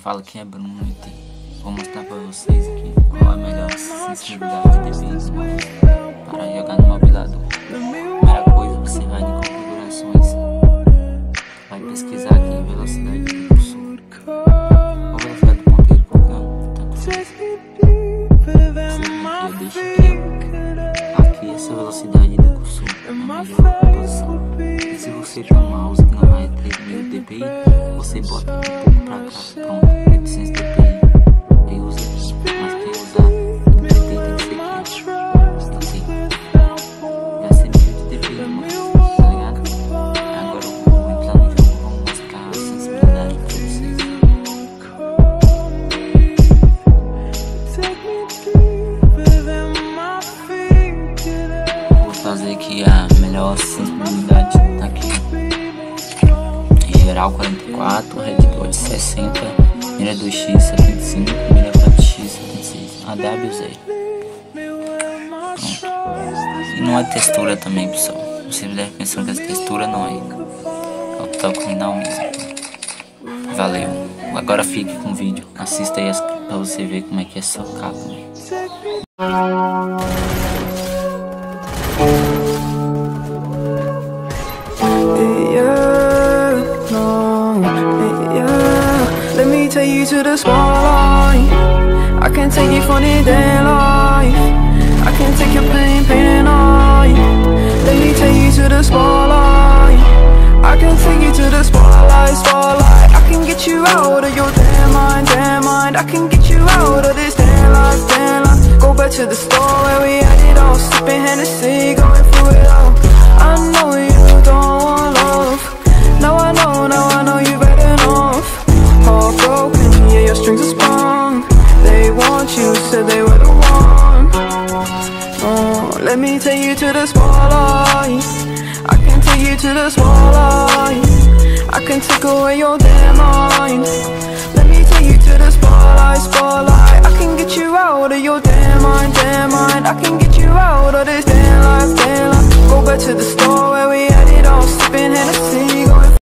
fala que é Bruno e vou mostrar pra vocês aqui qual é a melhor sensibilidade de DPI para jogar no mobilador. Primeira coisa, você vai em configurações, vai pesquisar aqui velocidade de cursor, ou velocidade do ponteiro, qualquer um, tanto faz. Eu deixo aqui essa velocidade do cursor, a melhor posição. E se você tem um mouse que não vai ter 1000 dpi, você bota um pouco pra cá, pronto, 800 dpi. Aí usa aqui, mas quem usar DPI tem que ser aqui, assim. Vai ser 1000 dpi, tá ligado? Agora eu vou entrar no jogo, vou mostrar a sensibilidade pra vocês. Vou fazer aqui a melhor sensibilidade, tá aqui. Geral 44, Red Dot 60, mira 2x 75, mira 4x 76, AW0. Pronto. E não é textura também, pessoal. Você deve pensar que essa textura não é. É o toque final mesmo. Valeu. Agora fique com o vídeo. Assista aí pra você ver como é que é socar também. Let me take you to the spotlight. I can take you for the day life. I can take your pain and I. Let me take you to the spotlight. I can take you to the spotlight, spotlight. I can get you out of your damn mind, damn mind. I can get you out of this damn life, damn life. Go back to the store where we had it all, sipping Hennessy, going through it all. I know you don't want love. Now I know you better enough. Heartbroken, yeah, your strings are sprung. They want you, said they were the one. Oh, let me take you to the spotlight. I can take you to the spotlight. I can take away your damn mind. Let me take you to the spotlight, spotlight. I can get you out of your damn mind, damn mind. I can get you out of this damn life, damn life. Go back to the store where we had it all, sipping Hennessy.